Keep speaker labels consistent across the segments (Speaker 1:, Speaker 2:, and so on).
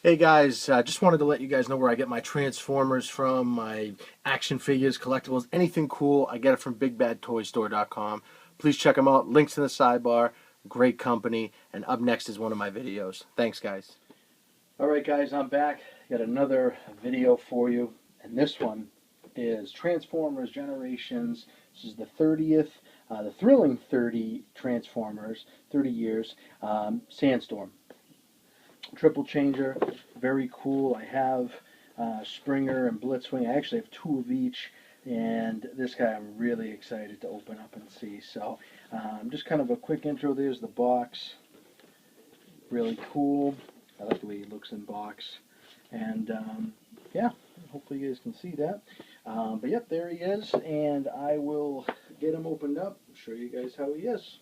Speaker 1: Hey guys, just wanted to let you guys know where I get my Transformers from, my action figures, collectibles, anything cool. I get it from BigBadToyStore.com. Please check them out. Links in the sidebar. Great company. And up next is one of my videos. Thanks, guys. Alright guys, I'm back. Got another video for you. And this one is Transformers Generations. This is the 30th, the thrilling 30 Transformers, 30 years, SandStorm. Triple changer, very cool. I have Springer and Blitzwing. I actually have two of each, and this guy I'm really excited to open up and see. So just kind of a quick intro. There's the box. Really cool. I like the way he looks in box. And yeah, hopefully you guys can see that. But yep, there he is, and I will get him opened up, show you guys how he is.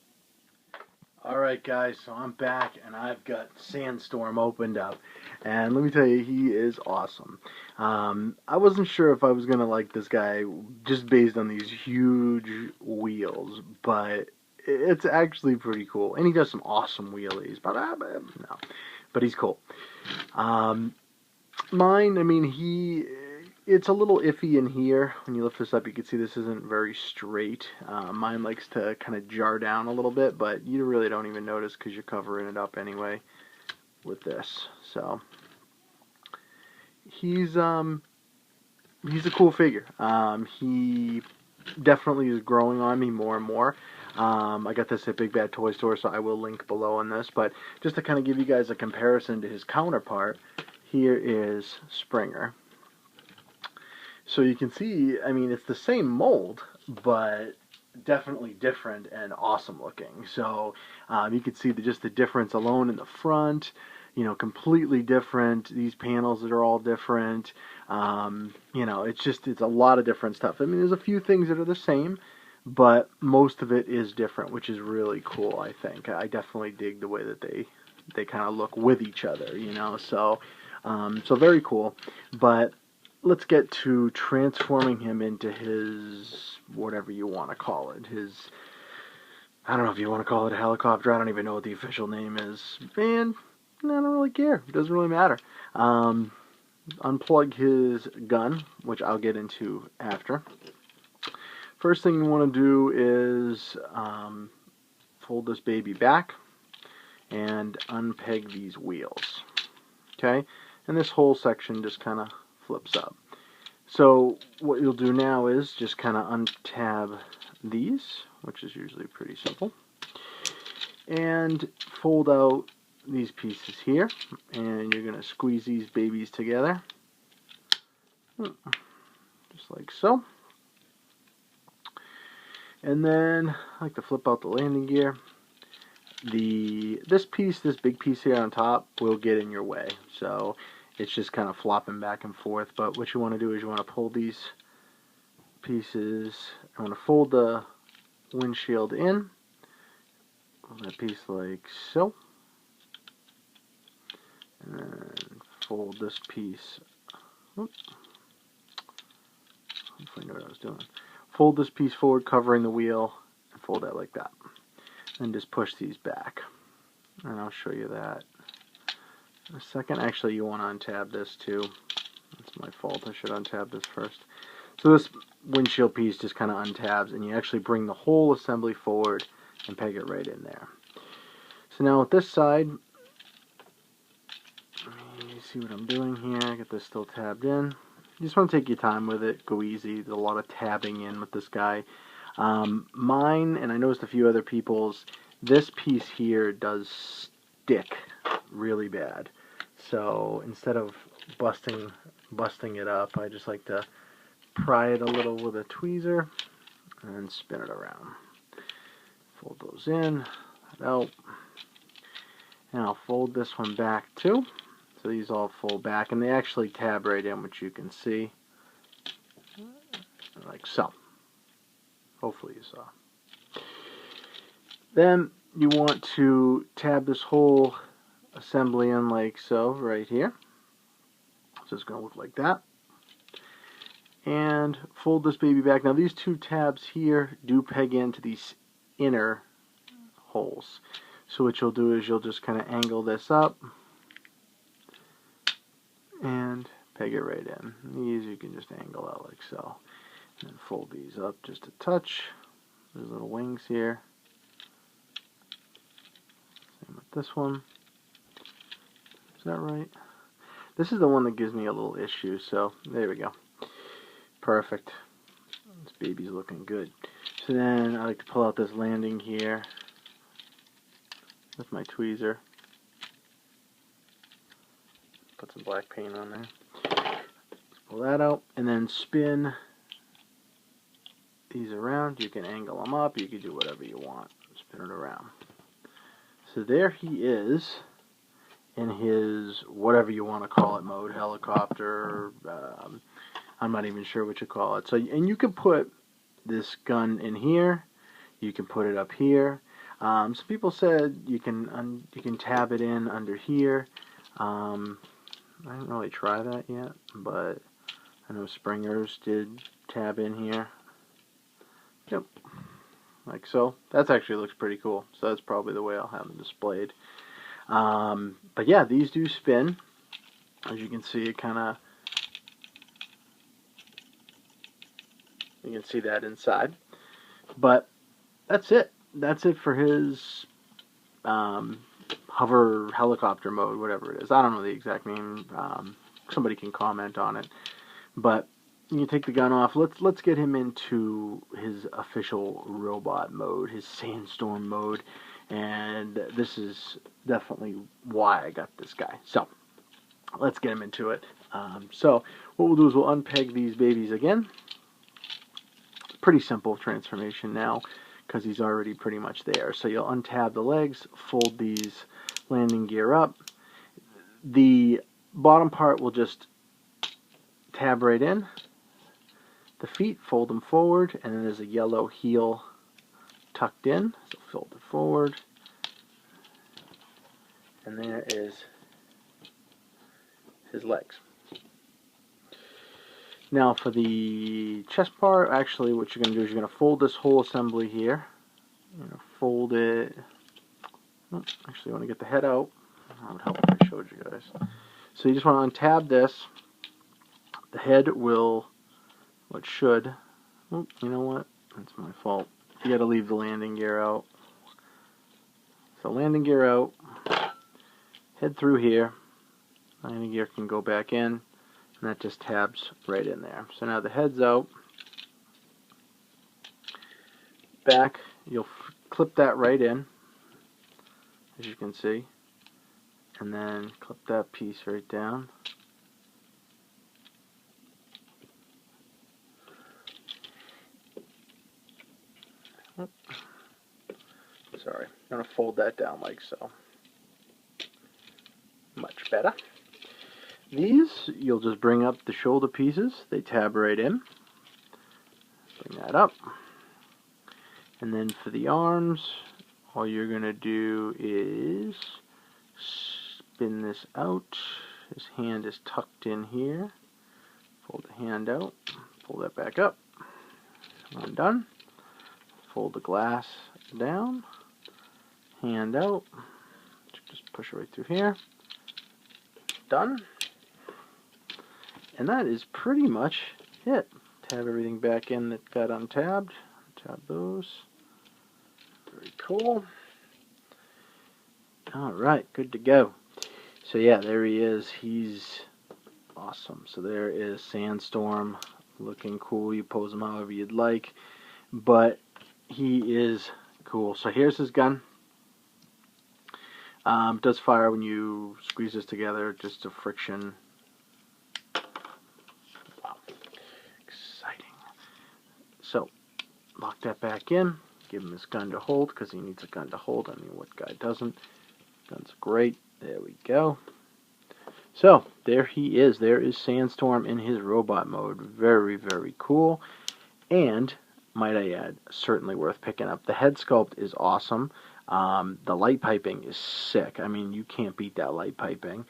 Speaker 1: Alright guys, so I'm back and I've got SandStorm opened up, and let me tell you, he is awesome. I wasn't sure if I was going to like this guy just based on these huge wheels, but it's actually pretty cool. And he does some awesome wheelies, but no, but he's cool. Mine, I mean, it's a little iffy in here. When you lift this up, you can see this isn't very straight. Mine likes to kind of jar down a little bit, but you really don't even notice because you're covering it up anyway with this. So he's a cool figure. He definitely is growing on me more and more. I got this at Big Bad Toy Store, so I will link below on this. But just to kind of give you guys a comparison to his counterpart, here is Springer. So you can see, I mean, it's the same mold, but definitely different and awesome looking. So you can see just the difference alone in the front, you know, completely different. These panels that are all different. You know, it's a lot of different stuff. I mean, there's a few things that are the same, but most of it is different, which is really cool, I think. I definitely dig the way that they kind of look with each other, you know. So, so very cool. But let's get to transforming him into his, whatever you want to call it, his, I don't know if you want to call it a helicopter, I don't even know what the official name is, and I don't really care, it doesn't really matter. Unplug his gun, which I'll get into after. First thing you want to do is fold this baby back and unpeg these wheels, okay, and this whole section just kind of flips up. So what you'll do now is just kind of untab these, which is usually pretty simple, and fold out these pieces here, and you're going to squeeze these babies together, just like so. And then I like to flip out the landing gear. This big piece here on top will get in your way, so it's just kind of flopping back and forth. But what you want to do is you want to pull these pieces. I want to fold the windshield in. Fold that piece like so. And then fold this piece. Oops. Hopefully I know what I was doing. Fold this piece forward, covering the wheel, and fold that like that. And just push these back. And I'll show you that in a second. Actually, you want to untab this too. That's my fault. I should untab this first. So this windshield piece just kind of untabs, and you actually bring the whole assembly forward and peg it right in there. So now with this side, you see what I'm doing here. I got this still tabbed in. You just want to take your time with it. Go easy. There's a lot of tabbing in with this guy. Mine, and I noticed a few other people's, this piece here does stick really bad. So instead of busting it up, I just like to pry it a little with a tweezer and spin it around. Fold those in, that out. And I'll fold this one back too. So these all fold back, and they actually tab right in, which you can see. Like so. Hopefully you saw. Then you want to tab this whole assembly in like so, right here. So it's going to look like that. And fold this baby back. Now these two tabs here do peg into these inner holes. So what you'll do is you'll just kind of angle this up
Speaker 2: and peg it right in. These you can just angle out like so. And then fold these up just a touch. There's little wings here. Same with this one. Is that right? This is the one that gives me a little issue, so there we go. Perfect. This baby's looking good. So then I like to pull out this landing here with my tweezer. Put some black paint on there. Pull that out and then spin these around. You can angle them up. You can do whatever you want. Spin it around. So there he is in his whatever you want to call it mode, helicopter. I'm not even sure what you call it. So, and you can put this gun in here. You can put it up here. Some people said you can tab it in under here. I didn't really try that yet, but I know Springers did tab in here. Yep, like so. That actually looks pretty cool. So that's probably the way I'll have them displayed. But yeah, these do spin. As you can see, it kind of, you can see that inside. But that's it. That's it for his hover helicopter mode, whatever it is. I don't know the exact name. Somebody can comment on it. But you can take the gun off. Let's get him into his official robot mode, his SandStorm mode. And this is definitely why I got this guy. So let's get him into it. So what we'll do is we'll unpeg these babies again. Pretty simple transformation now because he's already pretty much there. So you'll untab the legs, fold these landing gear up. The bottom part will just tab right in. The feet, fold them forward, and then there's a yellow heel tucked in, so fold it forward. And there is his legs. Now for the chest part, actually what you're going to do is you're going to fold this whole assembly here. You're going to fold it. Oh, actually, I want to get the head out. That would help if I showed you guys. So you just want to untab this. The head will, what should, oh, you know what? That's my fault. You got to leave the landing gear out. So landing gear out, head through here. Landing gear can go back in, and that just tabs right in there. So now the head's out. Back, you'll clip that right in, as you can see, and then clip that piece right down. Sorry, I'm going to fold that down like so. Much better. These, you'll just bring up the shoulder pieces. They tab right in. Bring that up. And then for the arms, all you're going to do is spin this out. His hand is tucked in here. Fold the hand out. Pull that back up. One done. Fold the glass down. Hand out. Just push it right through here. Done. And that is pretty much it. Tab everything back in that got untabbed. Tab those. Very cool. Alright, good to go. So yeah, there he is. He's awesome. So there is SandStorm, looking cool. You pose him however you'd like. But he is cool. So here's his gun. It does fire when you squeeze this together, just a friction. Wow. Exciting. So, lock that back in. Give him his gun to hold, because he needs a gun to hold. I mean, what guy doesn't? Gun's great. There we go. So, there he is. There is SandStorm in his robot mode. Very, very cool. And, might I add, certainly worth picking up. The head sculpt is awesome. The light piping is sick. I mean, you can't beat that light piping.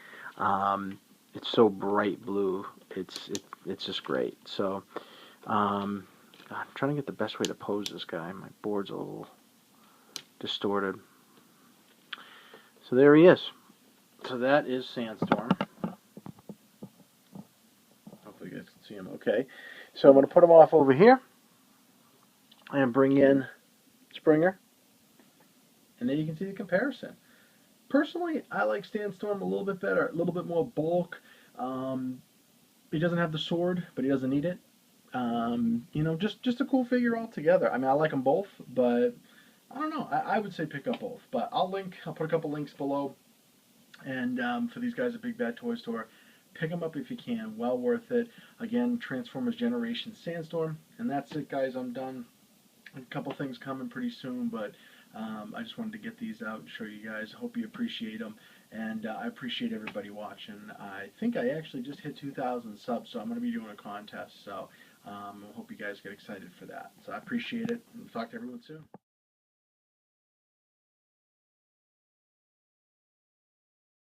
Speaker 2: It's so bright blue. It's just great. So, I'm trying to get the best way to pose this guy. My board's a little distorted. So there he is. So that is SandStorm. Okay, so I'm going to put them off over here and bring in Springer, and then you can see the comparison. Personally, I like SandStorm a little bit better, a little bit more bulk. Um, he doesn't have the sword, but he doesn't need it. Just a cool figure altogether. I mean, I like them both, but I don't know. I would say pick up both. But I'll put a couple links below, and for these guys at Big Bad Toy Store, pick them up if you can. Well worth it. Again, Transformers Generation SandStorm, and that's it, guys. I'm done. A couple things coming pretty soon, but I just wanted to get these out and show you guys. Hope you appreciate them, and I appreciate everybody watching. I think I actually just hit 2,000 subs, so I'm going to be doing a contest. So I hope you guys get excited for that. So I appreciate it, and talk to everyone soon.